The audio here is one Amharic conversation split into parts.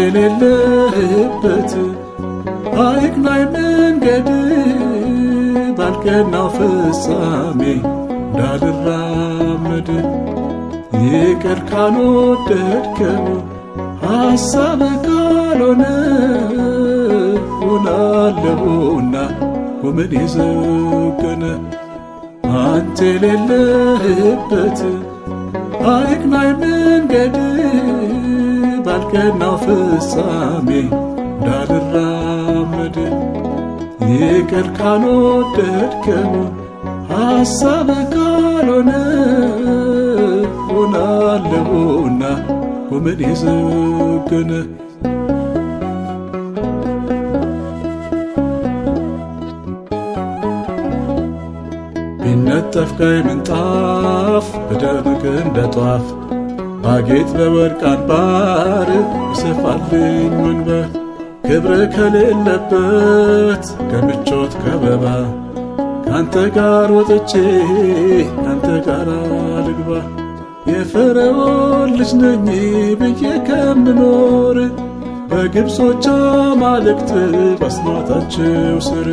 የሌለህበት አይቅናኝ መንገድ ባልቀናው ፍጻሜ እንዳልራመድ ይቅር ካልወደድከው ሐሳብ ካልሆነ ሆናለሁና ጎመን የዘገነ አንተ የሌለህበት አይቅናኝ መንገድ ባልቀናው ፍጻሜ እንዳልራመድ ይቅር ካልወደድከው ሐሳብ ካልሆነ ሆናለሁና ጎመን የዘገነ ቢነጠፍ ቀይ ምንጣፍ በደምቅ እንደ ጧፍ ባጌጥ በወርቅ አንባር ይሰፋልኝ ወንበር ክብር ከሌለበት ከምቾት ከበባ ካንተ ጋር ወጥቼ ካንተ ጋር ልግባ የፈርዖን ልጅ ነኝ ብዬ ከምኖር በግብጾች አማልክት ባስማታቸው ስር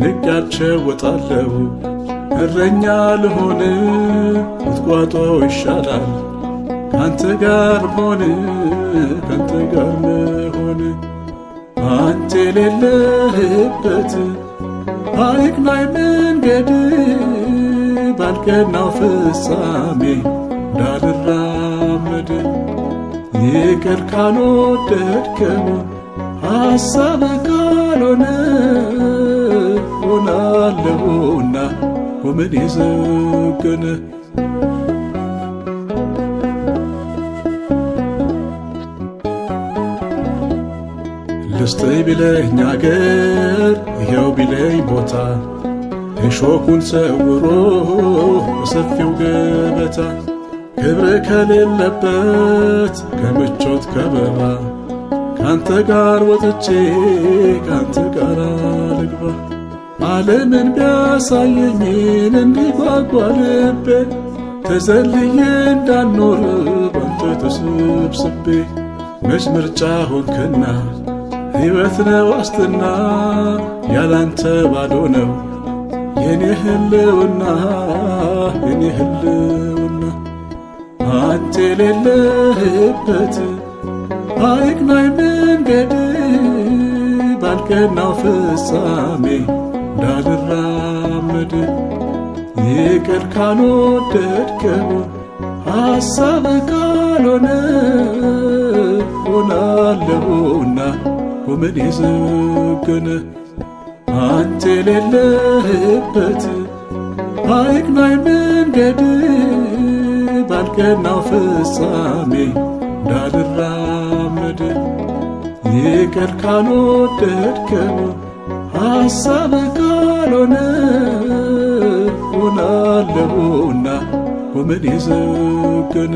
ንቄያቸው ወጣለሁ እረኛ ልሆን ቁጥቋጦ ይሻላል ካንተ ጋር መሆን ካንተ ጋር መሆን አንተ የሌለህበት አይቅናኝ መንገድ ባልቀናው ፍጻሜ እንዳልራመድ ይቅር ካልወደድከው ሐሳብ ካልሆነ ሆናለሁና ጎመን የዘገነ ልስጥህ ቢለኝ አገር ይኸው ቢለኝ ቦታ እሾኩን ሰውሮ በሰፊው ገበታ ክብር ከሌለበት ከምቾት ከበባ ካንተ ጋር ወጥቼ ካንተ ጋር ልግባ ዓለምን ቢያሳየኝን እንዲጓጓ ልቤ ተዘልዬ እንዳልኖር ባንተ ተሰብስቤ መች ምርጫ ሆንክና ሕይወት ነው ዋስትና ያላንተ ባዶ ነው የኔ ህልውና የኔ ህልውና አንተ የሌለህበት አይቅናኝ መንገድ ባልቀናው ፍጻሜ እንዳልራመድ ይቅር ካልወደድከው ሐሳብ ካልሆነ ሆናለሁና ጎመን የዘገነ አንተ የሌለህበት አይቅናኝ መንገድ ባልቀናው ፍጻሜ እንዳልራመድ ይቅር ካልወደድከው ሐሳብ ካልሆነ ሆናለሁና ጎመን የዘገነ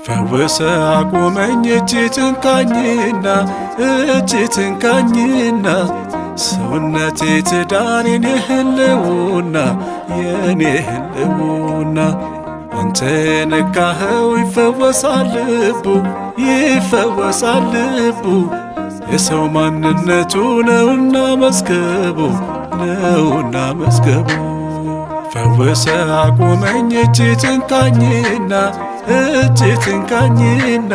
ፈወሰ አቁመኝ እጅ ትንካኝና እጅ ትንካኝና ሰውነቴ ትዳን የኔ ህልውና የኔ ህልውና አንተ ነካኸው ይፈወሳል ልቡ ይፈወሳል ልቡ የሰው ማንነቱ ነውና መዝገቡ ነውና መዝገቡ ፈወሰ አቁመኝ እጅ ትንካኝና እጅ ትንካኝና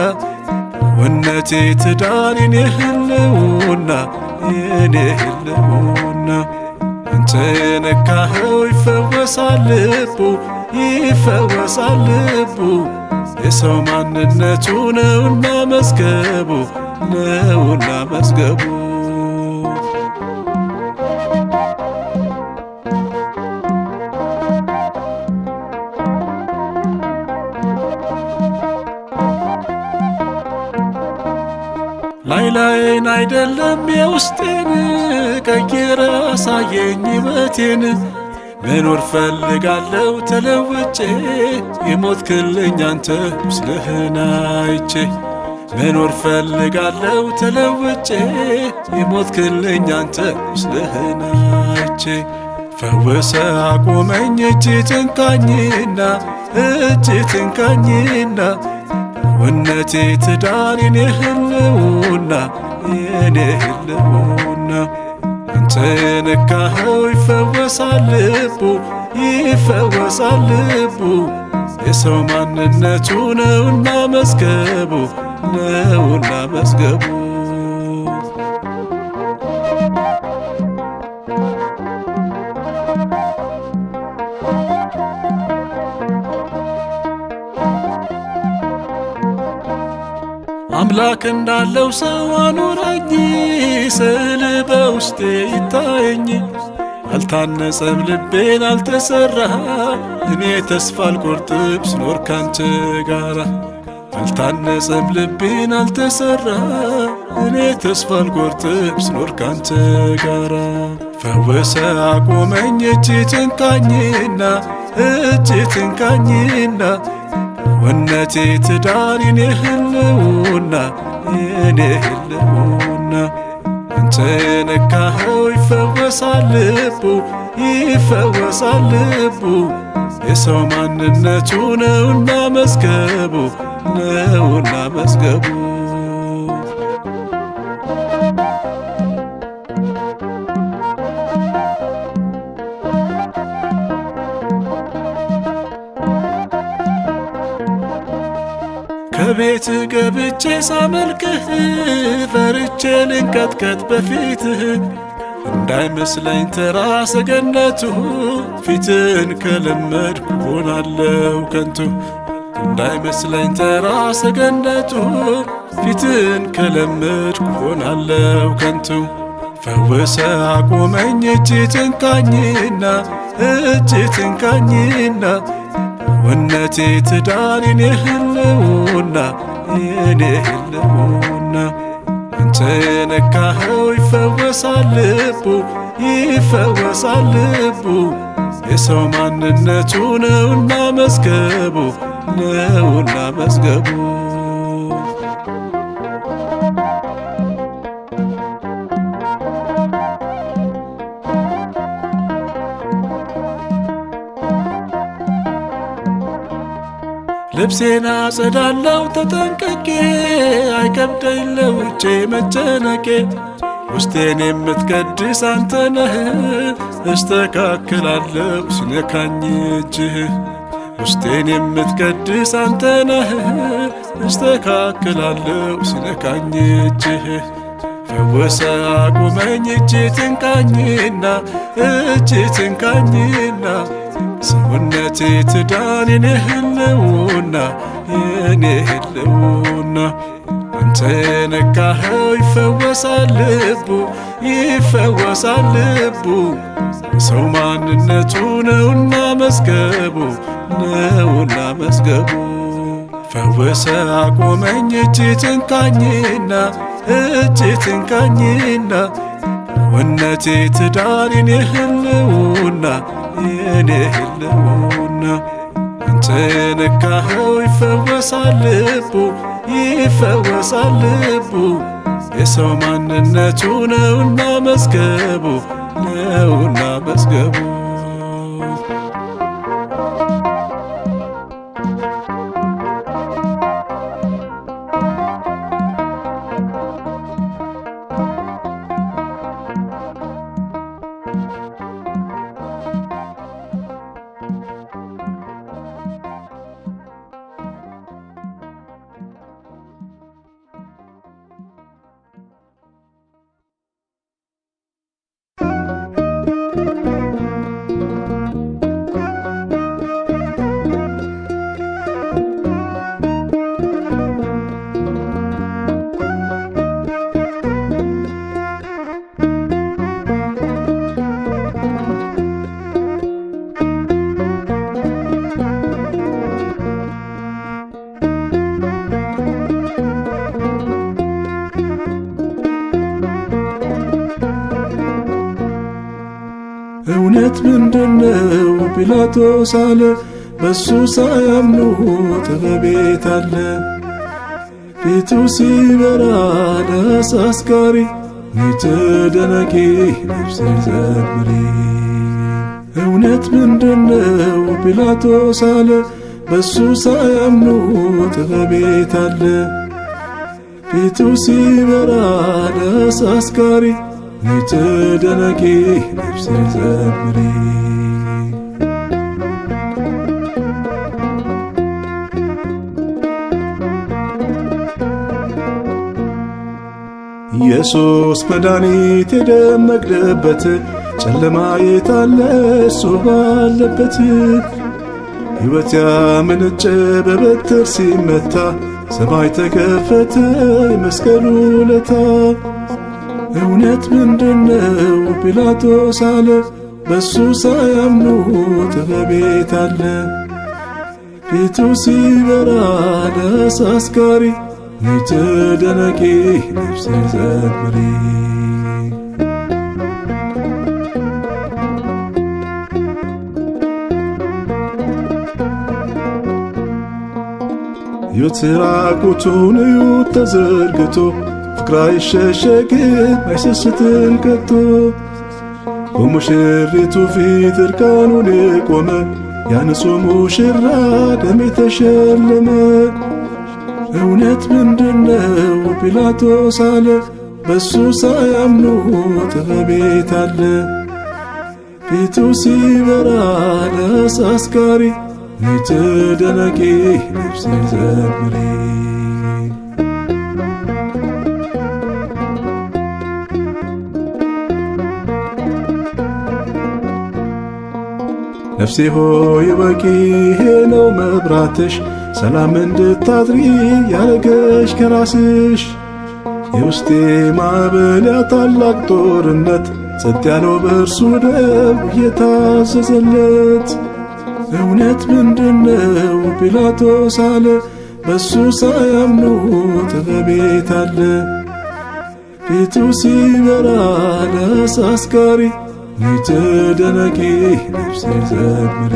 ወነቴ ትዳን የኔ ህልውና የኔ ህልውና አንተ ነካኸው ይፈወሳል ልቡ ይፈወሳል ልቡ የሰው ማንነቱ ነውና መዝገቡ ነውና መዝገቡ ላይን አይደለም የውስጤን ቀይረ አሳየኝ ሕይወቴን። መኖር ፈልጋለሁ ተለውጬ የሞትክልኝ አንተ ምስልህን አይቼ። መኖር ፈልጋለሁ ተለውጬ የሞትክልኝ አንተ ምስልህን አይቼ። ፈወሰ አቆመኝ እጅ ትንካኝና እጅ ትንካኝና እውነቴ ትዳር የኔ ህልውና የኔ ህልውና። አንተ የነካኸው ይፈወሳል ልቡ ይፈወሳል ልቡ። የሰው ማንነቱ ነውና መዝገቡ ነውና መዝገቡ። አምላክ እንዳለው ሰው አኖረኝ ስዕል በውስጤ ይታየኝ። አልታነጸም ልቤን አልተሰራ እኔ ተስፋ አልቆርጥም ስኖር ካንተ ጋራ። አልታነጸም ልቤን አልተሰራ እኔ ተስፋ አልቆርጥም ስኖር ካንተ ጋራ። ፈወሰ አቆመኝ እጅ ትንካኝና እጅ ትንካኝና እውነቴ ትዳር የኔ ህልውና የኔ ህልውና። አንተ የነካኸው ይፈወሳል ልቡ ይፈወሳል ልቡ። የሰው ማንነቱ ነውና መዝገቡ ነውና መዝገቡ። ከቤት ገብቼ ሳመልክህ ፈርቼ ልንቀጥቀጥ በፊትህ። እንዳይመስለኝ ተራ ሰገነቱ ፊትን ከለመድኩ ሆናለው ከንቱ። እንዳይመስለኝ ተራ ሰገነቱ ፊትን ከለመድኩ ሆናለው ከንቱ። ፈወሰ አቆመኝ እጅ ትንካኝና እጅ ትንካኝና እውነቴ ትዳር የኔ ህልውና የኔ ህልውና። አንተ የነካኸው ይፈወሳል ልቡ ይፈወሳል ልቡ። የሰው ማንነቱ ነውና መዝገቡ ነውና መዝገቡ። ልብሴን አጸዳለው ተጠንቅቄ አይከብደኝ ለውጬ መጨነቄ። ውስጤን የምትቀድስ አንተ ነህ እስተካከላለሁ ሲነካኝ እጅህ። ውስጤን የምትቀድስ አንተ ነህ እስተካከላለሁ ሲነካኝ እጅህ። ፈወሰ አቁመኝ እጅ ትንካኝና እጅ ትንካኝና ሰውነቴ ትዳር የኔ ህልውና የኔ ህልውና። አንተ የነካኸው ይፈወሳል ልቡ ይፈወሳል ልቡ። ሰው ማንነቱ ነውና መዝገቡ ነውና መዝገቡ። ፈወሰ አቆመኝ እጅ ትንካኝና እጅ ትንካኝና እውነቴ ትዳር የኔ ህልውና የኔ ህልውና። አንተ የነካኸው ይፈወሳል ልቡ ይፈወሳል ልቡ። የሰው ማንነቱ ነውና መዝገቡ ነውና መዝገቡ። እውነት ምንድነው ጲላጦስ አለ፣ በሱ ሳያምኑ ጥበቤት አለ። ፊቱ ሲበራ ለአሳስጋሪ ተደነቂ ነፍሴ ዘምሪ። እውነት ምንድነው ጲላጦስ አለ፣ በሱ ሳያምኑ ጥበቤት አለ። ፊቱ ሲበራ ለአሳስጋሪ ተደነቂ ነፍሴ ዘምሪ። ኢየሱስ መድኃኒት የደመቅንበት ጨለማ የታለ እሱ ባለበት። ሕይወት ያመነጨ በበትር ሲመታ ሰማይ ተከፈተ የመስቀሉ ለታ። እውነት ምንድነው ጲላጦስ አለ፣ በሱ ሳያምኑ ጥበቤት አለ። ፊቱ ሲበራ ለአሳስጋሪ ተደነቂ ነፍሴ ዘምሪ። ሕይወት ራቁቱን እዩት ተዘርግቶ፣ ፍቅር አይሸሸግም አይሰስትም ከቶ። በሙሽሪቱ ፊት እርቃኑን የቆመ ያንጹሕ ሙሽራ ደም የተሸለመ። እውነት ምንድነው ጲላጦስ አለ፣ በሱ ሳያምኑ ጥበቤት አለ። ፊቱ ሲበራ ለአሳስጋሪ ተደነቂ ነፍሴ ዘምሪ። ነፍሴ ሆይ ወቂ ይሄ ነው መብራትሽ፣ ሰላም እንድታድሪ ያረገሽ ከራስሽ። የውስጤ ማዕበል ታላቅ ጦርነት ጸጥ ያለው በእርሱ ደም እየታዘዘለት። እውነት ምንድነው ጲላጦስ አለ፣ በሱ ሳያምኑ ጥበቤት አለ። ፊቱ ሲበራ ለአሳስጋሪ ተደነቂ ነፍሴ ዘምሪ።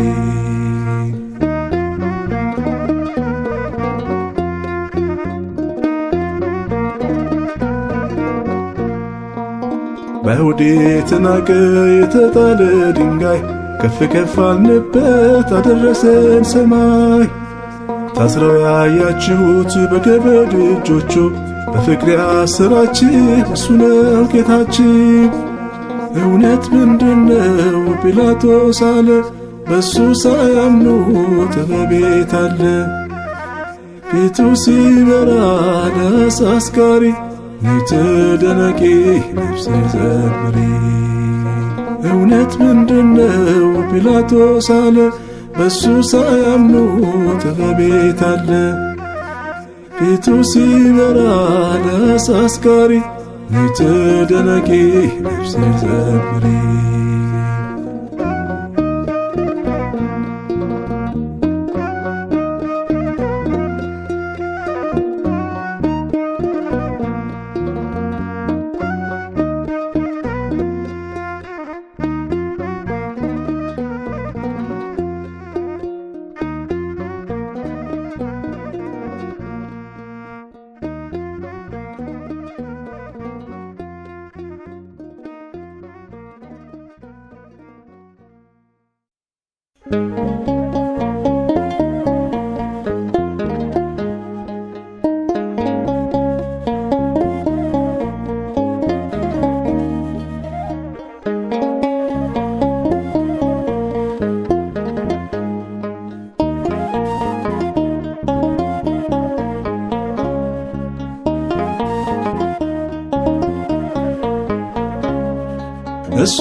በይሁድ የተናቀ የተጣለ ድንጋይ ከፍ ከፍ አልንበት አደረሰን ሰማይ። ታስረው ያያችሁት በገመድ እጆቹ በፍቅር ያሰራችሁ እሱ ነው ጌታችን። እውነት ምንድነው ጲላጦስ አለ፣ በሱ ሳያምኑ ጥበቤት አለ። ፊቱ ሲበራ ለአሳስጋሪ ተደነቂ ነፍሴ ዘምሪ። እውነት ምንድነው ጲላጦስ አለ፣ በሱ ሳያምኑ ጥበቤት አለ። ፊቱ ሲበራ ለአሳስጋሪ ተደነቂ ነፍሴ ዘምሪ። እሱ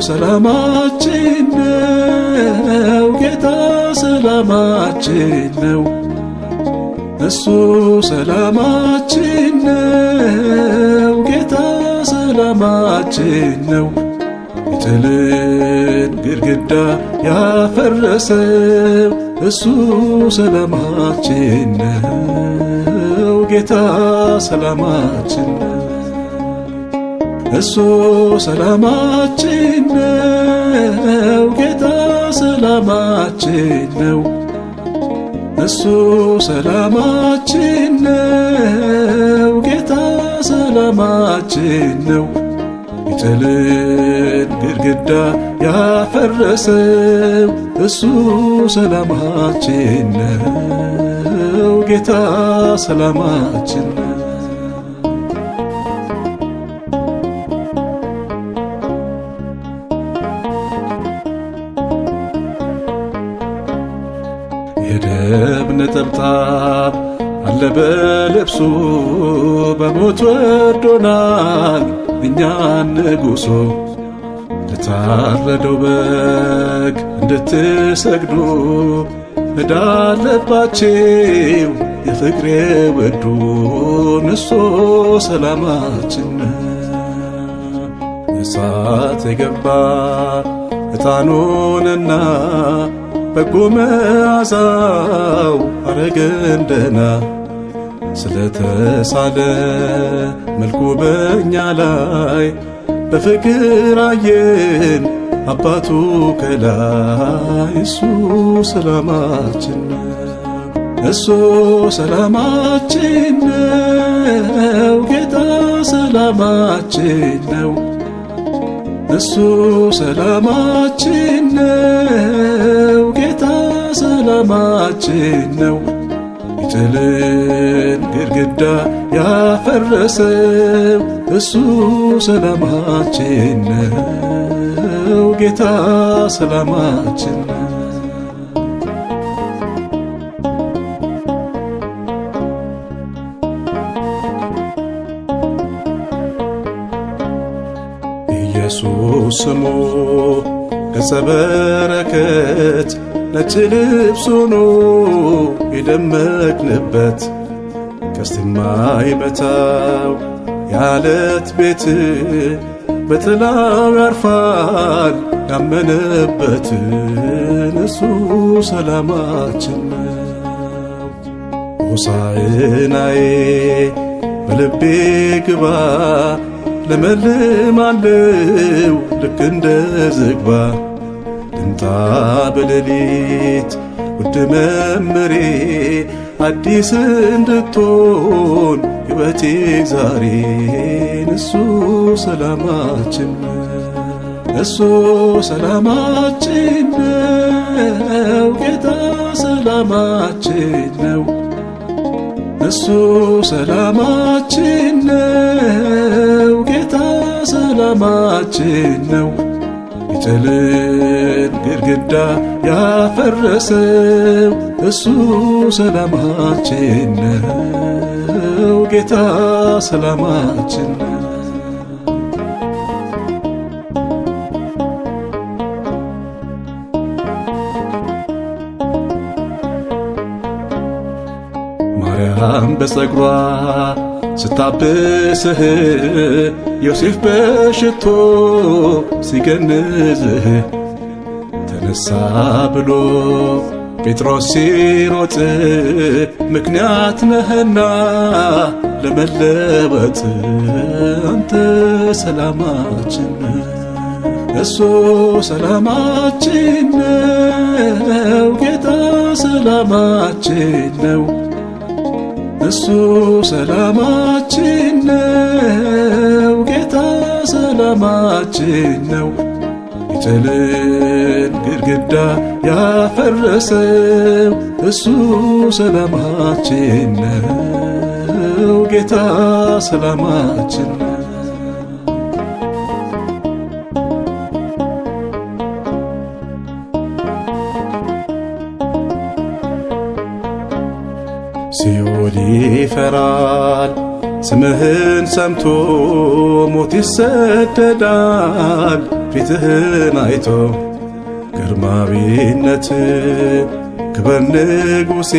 ሰላማችን ነው፣ ጌታ ሰላማችን ነው። እሱ ሰላማችን ነው፣ ጌታ ሰላማችን ነው። የጥልን ግድግዳ ያፈረሰው እሱ ሰላማችን ነው፣ ጌታ ሰላማችን ነው። እሱ ሰላማችን ነው። ጌታ ሰላማችን ነው። እሱ ሰላማችን ነው። ጌታ ሰላማችን ነው። የጥልን ግድግዳ ያፈረሰው እሱ ሰላማችን ነው። ጌታ ሰላማችን ነው። የደም ነጠብጣብ አለ በልብሱ በሞት ወርዶናል እኛን ንጉሡ። ለታረደው በግ እንድትሰግዱ ዕዳ አለባችሁ የፍቅሬ ውዱን እሱ ሰላማችን። እሳት የገባ ዕጣኑንና በጎ መዓዛው አረገን ደህና። ስለተሳለ መልኩ በእኛ ላይ በፍቅር አየን አባቱ ከላይ እሱ ሰላማችን። እሱ ሰላማችን ነው። ጌታ ሰላማችን ነው። እሱ ሰላማችን ነው። ጌታ ሰላማችን ነው። የጥልን ግድግዳ ያፈረሰው እሱ ሰላማችን ነው። ጌታ ሰላማችን ነው። ኢየሱስ ስሙ ገጸ በረከት ነጭ ልብስ ሆኖ የደመቅንበት ቀስት የማይመታው የዓለት ቤት በጥላው ያርፋል ያመነበትን እሱ ሰላማችን ነው። ሆሳዕናዬ በልቤ ግባ ለመልማለው ልክ እንደ ዝግባ። ልምጣ በሌሊት ውድ መምሬ አዲስ እንድትሆን ሕይወቴ ዛሬን እሱ ሰላማችን። እሱ ሰላማችን ነው። ጌታ ሰላማችን ነው። እሱ ሰላማችን ነው። ጌታ ሰላማችን ነው። የጥልን ግድግዳ ያፈረሰው እሱ ሰላማችን ነው። ጌታ ሰላማችን ነው። ማርያም በጸጉሯ ስታብስህ ዮሴፍ በሽቶ ሲገንዝህ ተነሳ ብሎ ጴጥሮስ ሲሮጥ ምክንያት ነህና ለመለወጥ አንተ ሰላማችን። እሱ ሰላማችን ነው። ጌታ ሰላማችን ነው። እሱ ሰላማችን ነው። ጌታ ሰላማችን ነው። የጥልን ግድግዳ ያፈረሰው እሱ ሰላማችን ነው። ጌታ ሰላማችን ነው። ሲኦል ይፈራል ስምህን ሰምቶ ሞት ይሰደዳል ፊትህን አይቶ። ግርማዊነት ክብር ንጉሴ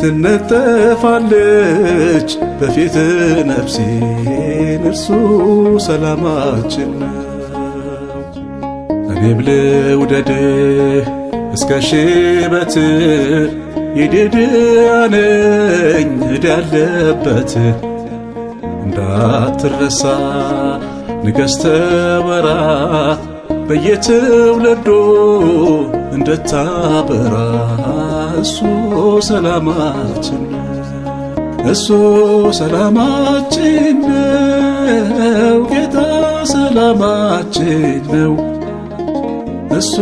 ትነጠፋለች በፊት ነፍሴን እርሱ ሰላማችን ነው። እኔም ልውደድህ እስከ ሽበት የድድያ ነኝ ዕዳ ያለበት እንዳትረሳ ንገሥተ ወራት በየትውልዱ እንድታበራ እሱ ሰላማችን እሱ ሰላማችን ነው። ጌታ ሰላማችን ነው። እሱ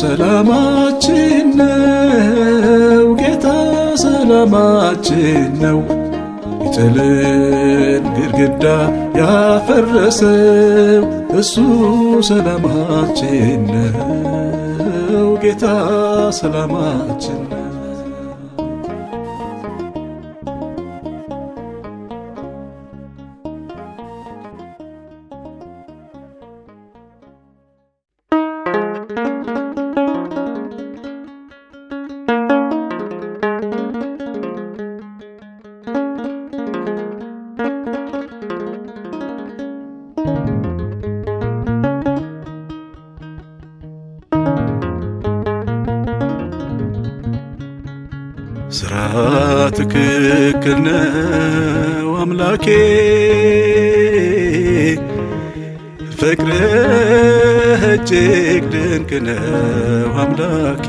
ሰላማችን ነው። ጌታ ሰላማችን ነው። የጥልን ግድግዳ ያፈረሰው እሱ ሰላማችን ነው። ጌታ ሰላማችን ነው። ስራ ትክክል ነው አምላኬ፣ ፍቅርህ እጅግ ድንቅ ነው አምላኬ።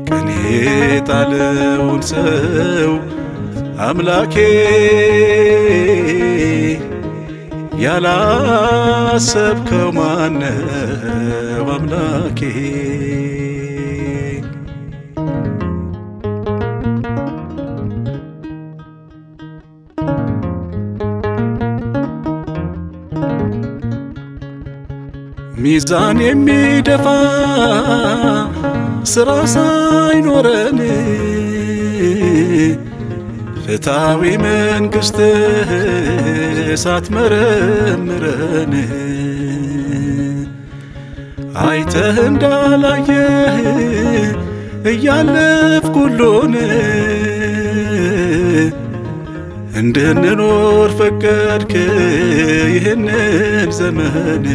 ቀኔ ጣለውን ሰው አምላኬ ያላሰብከው ማነው አምላኬ? ሚዛን የሚደፋ ሥራ ሳይኖረን ፍትሃዊ መንግሥትህ ሳትመረምረን አይተህ እንዳላየህ እያለፍክ ሁሉን እንድንኖር ፈቀድክ ይህንን ዘመን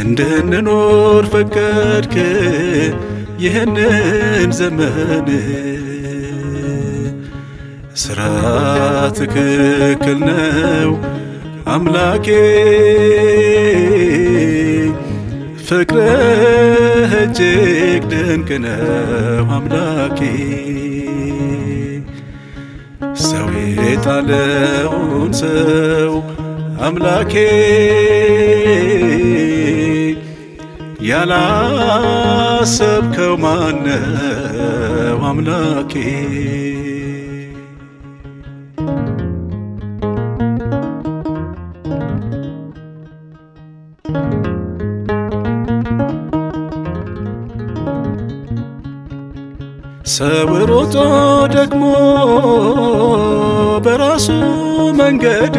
እንድንኖር ፈቀድክ ይህንን ዘመን። ሥራ ትክክል ነው አምላኬ፣ ፍቅርህ እጅግ ድንቅ ነው አምላኬ። ሰው የጣለውን ሰው አምላኬ ያላሰብከው ማነው አምላኬ? ሰው ሮጦ ደግሞ በራሱ መንገድ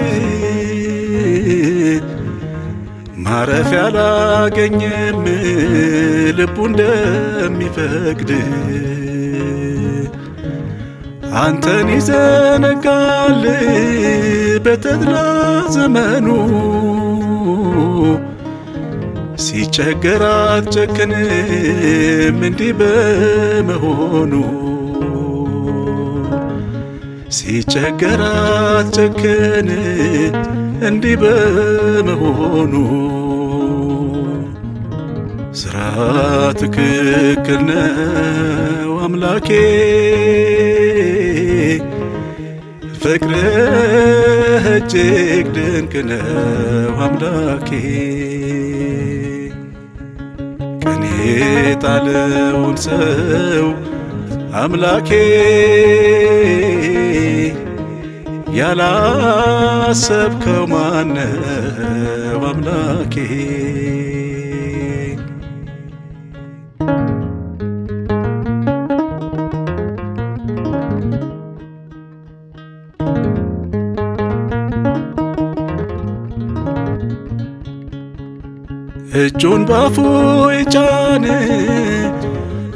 ማረፊያ አላገኘም ልቡ እንደሚፈቅድ። አንተን ይዘነጋል በተድላ ዘመኑ፣ ሲቸገር አትጨክንም እንዲህ በመሆኑ። ሲቸገር አትጨክን እንዲህ በመሆኑ። ሥራ ትክክል ነው አምላኬ፣ ፍቅርህ እጅግ ድንቅ ነው አምላኬ። ቀኔ ጣለውን ሰው አምላኬ ያላሰብከው ማነው አምላኬ? እጁን ባፉ የጫነ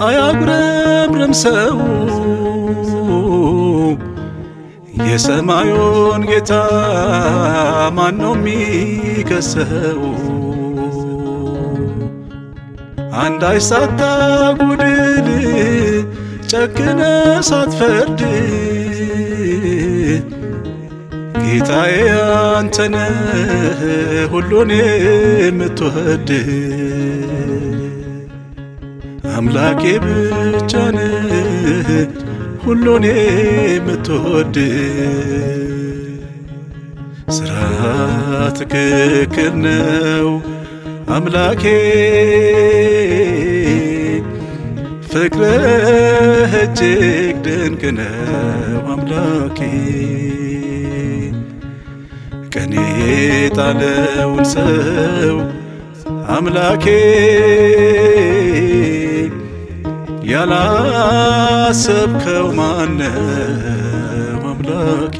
አያጉረምርም ሰው፣ የሰማዩን ጌታ ማነው የሚከሰው? አንዳች ሳታጉድል ጨክነ ሳትፈርድ ጌታዬ አንተነህ ሁሉን የምትወድ አምላኬ ብቻ ነህ ሁሉን የምትወድ ስራ ትክክል ነው አምላኬ ፍቅርህ እጅግ ድንቅ ነው አምላኬ ቀኔ ጣለውን ሰው አምላኬ ያላሰብከው ማነው አምላኬ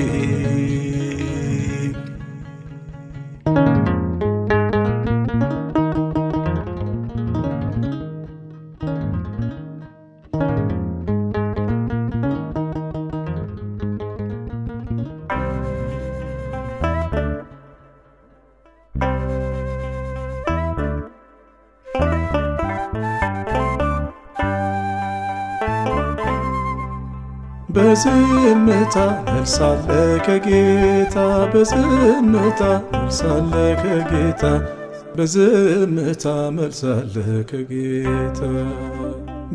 በዝምታ መልሳለ ከጌታ በዝምታ መልሳለ ከጌታ በዝምታ መልሳለ ከጌታ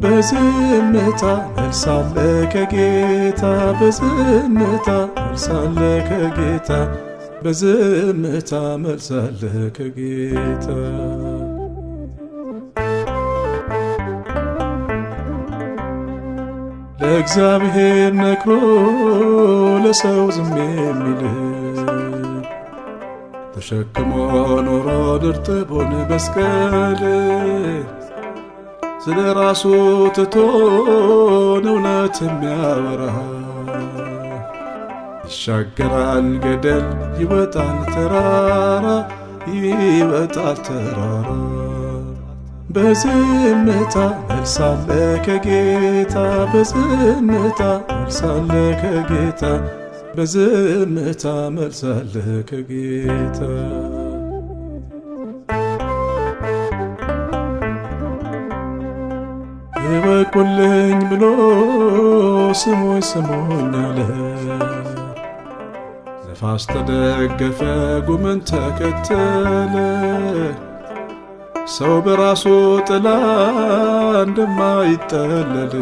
በዝምታ መልሳለ ከጌታ በዝምታ መልሳለ ከጌታ በዝምታ መልሳለ ከጌታ ለእግዚአብሔር ነግሮ ለሰው ዝም የሚል ተሸክሞ ኖሮ እርጥቡን መስቀል ስለ ራሱ ትቶን እውነት የሚያወራ ይሻገራል ገደል ይወጣል ተራራ ይወጣል ተራራ በዝምታ መልሳለ ከጌታ በዝምታ መልሳለ ከጌታ በዝምታ መልሳለ ከጌታ ይበቁልኝ ብሎ ስሙኝ ስሙኝ አለ ነፋስ ተደገፈ ጉምን ተከተለ ሰው በራሱ ጥላ እንደማይጠለል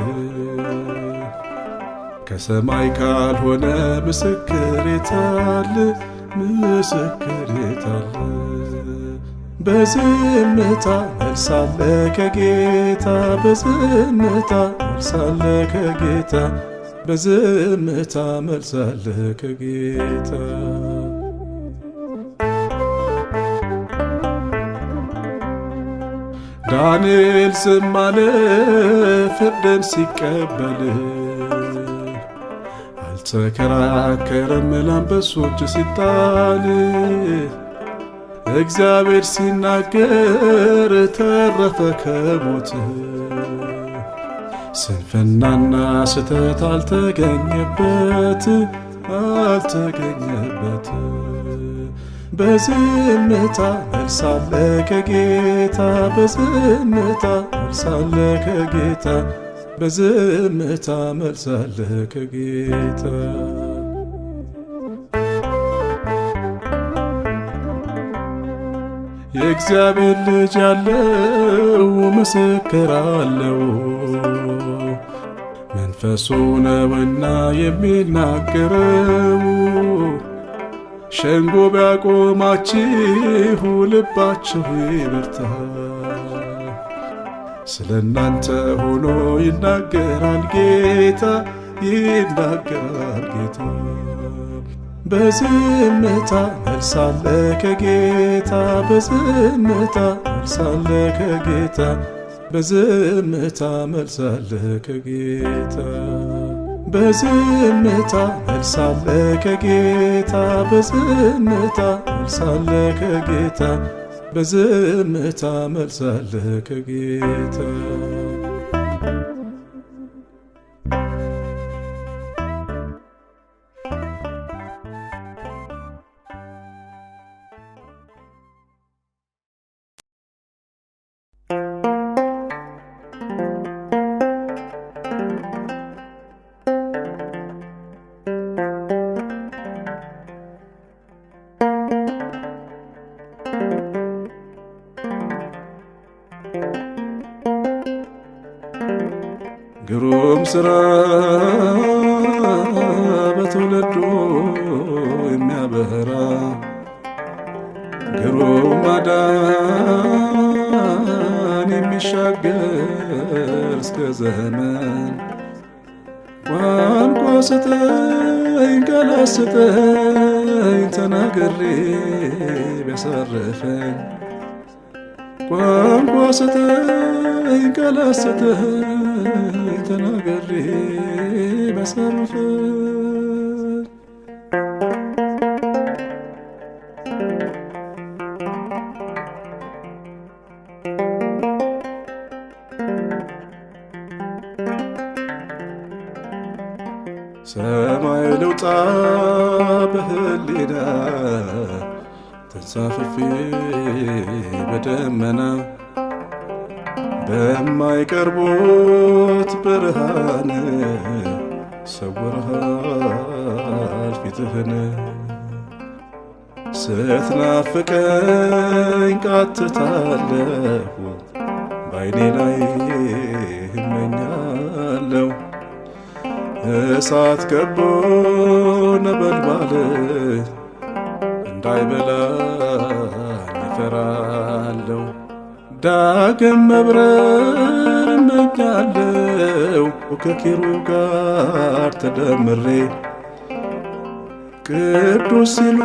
ከሰማይ ካልሆነ ምስክር የታለ ምስክር የታለ በዝምታ መልሳለ ከጌታ በዝምታ መልሳለ ከጌታ በዝምታ መልሳለ ከጌታ ዳንኤል ዝም አለ ፍርድን ሲቀበል አልተከራከረም ለአንበሶች ሲጣል እግዚአብሔር ሲናገር ተረፈ ከሞት ስንፍናና ስተት አልተገኘበት አልተገኘበት በዝምታ መልሳለ ከጌታ በዝምታ መልሳለ ከጌታ በዝምታ መልሳለ ከጌታ የእግዚአብሔር ልጅ ያለው ምስክር አለው መንፈሱ ነውና የሚናገረው ሸንጎ ቢያቆማችሁ ልባችሁ ይበርታ ስለ እናንተ ሆኖ ይናገራል ጌታ ይናገራል ጌታ በዝምታ መልሳለ ከጌታ በዝምታ መልሳለ ከጌታ በዝምታ መልሳለ ከጌታ በዝምታ መልሳለ ከጌታ በዝምታ መልሳለ ከጌታ በዝምታ መልሳለ ከጌታ ግሩም ሥራ በትውልዱ የሚያበራ ግሩም ማዳን የሚሻገር እስከ ዘመን ቋንቋ ስጠኝ ቃላት ስጠኝ ተናግሬ ቢያሳርፈኝ ቋንቋ ስጠኝ ቃላት ስጠኝ ተናግሬ ቢያሳርፈኝ ሰማይ ልውጣ በህሊና ተንሳፍፌ በደመና በማይቀርቡት ብርሃን ሰውረሃል ፊትህን ስትናፍቀኝ ቃትታለሁ በዓይኔ ላይ እመኛለሁ እሳት ከቦ ነበልባል እንዳይበላኝ እፈራለሁ ዳግም መብረር እመኛለሁ ከኪሩብ ጋር ተደምሬ ቅዱስ ሲሉ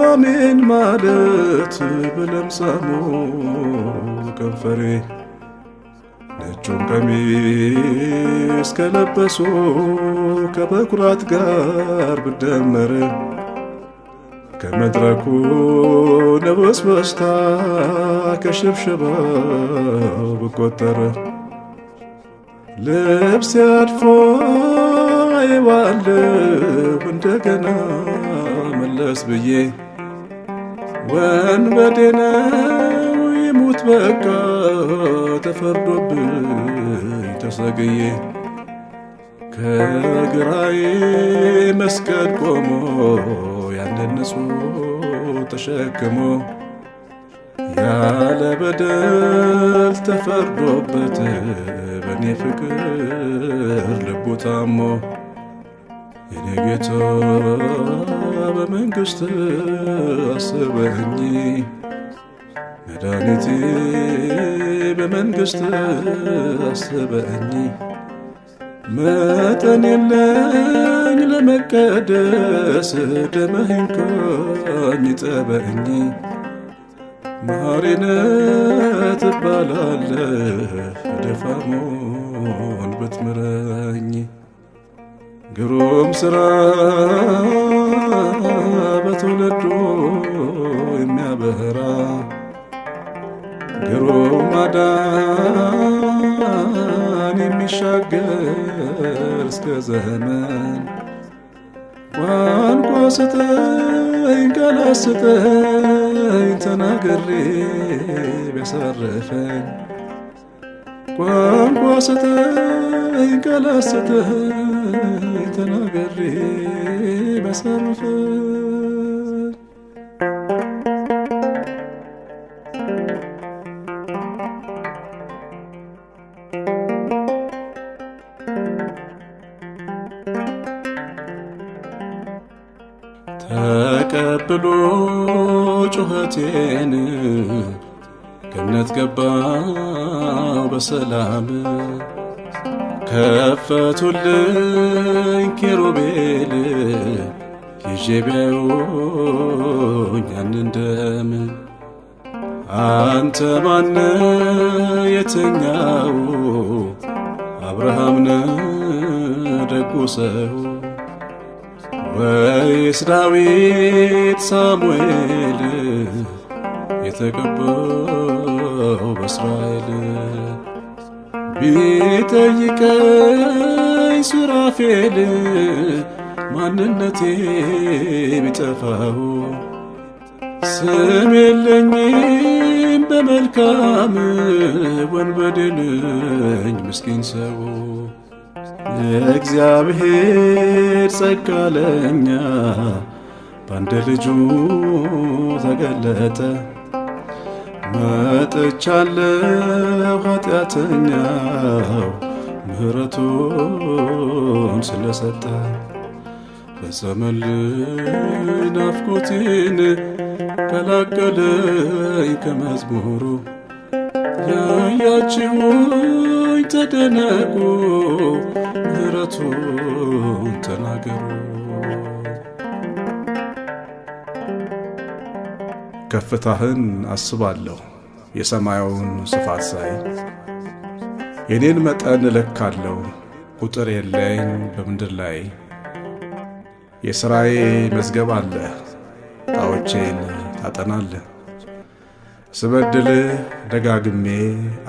አሜን ማለት በለምጻሙ ከንፈሬ ነጩን ቀሚስ ከለበሱ ከበኩራት ጋር ብደመር ከመድረኩ ንጉሥ በስታ ከሽብሸባው ብቆጠር ልብስ ያድፎ አየዋለሁ እንደገና መለስ ብዬ ወንበዴ ነው ይሙት በቃ ተፈርዶብኝ ተሰግዬ ከግራዬ መስቀል ቆሞ ያንን ንጹሕ ተሸክሞ ያለ በደል ተፈርዶበት በኔ ፍቅር ልቡ ታሞ የኔ ጌታ በመንግሥት አስበኝ መድኃኒቴ በመንግሥት አስበኝ መጠን የለኝ ለመቀደስ ደምህን ካኝ ጠበኝ መሐሪነ ትባላለህ ደፋሞን ብትምረኝ ግሩም ሥራ በትውልዱ የሚያበራ ግሩም ማዳን የሚሻገር እስከ ዘመን ቋንቋ ስጠኝ ቃላት ስጠኝ ተናግሬ ቢያሳርፈኝ ቋንቋ ስጠኝ ቃላት ስጠኝ ተናግሬ ቢያሳርፈኝ ተቀብሎ ጩኸቴን ገነት ገባው በሰላም ከፈቱልኝ ኪሩቤል ይዤ ቢያዩኝ ያንን ደም አንተ ማነ የተኛው አብርሃም ነህ ደጉ ሰው ወይስ ዳዊት ሳሙኤል የተቀባው በእስራኤል ቢጠይቀኝ ሱራፌል ማንነቴ ቢጠፋው ስም የለኝም በመልካም ወንበዴ ነኝ ምስኪን ሰው የእግዚአብሔር ጸጋ ለኛ በአንድ ልጁ ተገለጠ መጥቻለሁ ኃጢአተኛው ምሕረቱን ስለሰጠ ፈጸመልኝ ናፍቆቴን ቀላቀለኝ ከመዝሙሩ። ያያችሁኝ ተደነቁ ምሕረቱን ተናገሩ። ከፍታህን አስባለሁ የሰማዩን ስፋት ሳይ፣ የኔን መጠን እለካለሁ ቁጥር የለኝ በምድር ላይ። የሥራዬ መዝገብ አለ ጣዖቼን ታጠናለህ። ስበድልህ ደጋግሜ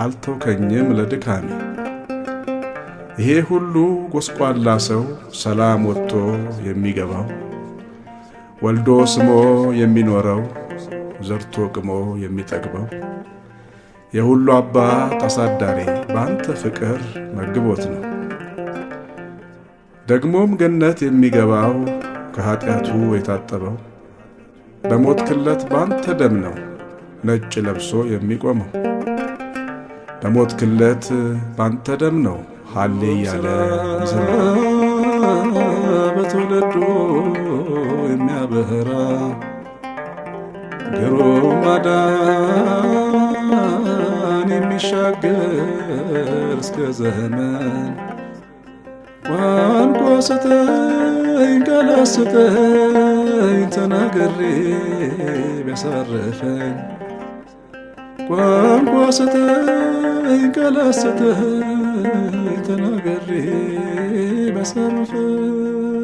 አልተውከኝም ለድካሜ። ይሄ ሁሉ ጎስቋላ ሰው ሰላም ወጥቶ የሚገባው፣ ወልዶ ስሞ የሚኖረው ዘርቶ ቅሞ የሚጠግበው፣ የሁሉ አባት አሳዳሪ በአንተ ፍቅር መግቦት ነው። ደግሞም ገነት የሚገባው ከኀጢአቱ የታጠበው፣ በሞት ክለት ባንተ ደም ነው ነጭ ለብሶ የሚቆመው። በሞት ክለት ባንተ ደም ነው ሃሌ እያለ በትውልዱ የሚያበራ ግሩም ማዳን የሚሻገር እስከ ዘመን። ቋንቋ ስጠኝ ቃላት ስጠኝ ተናግሬ ቢያሳርፈኝ። ቋንቋ ስጠኝ ቃላት ስጠኝ ተናግሬ ቢያሳርፈኝ።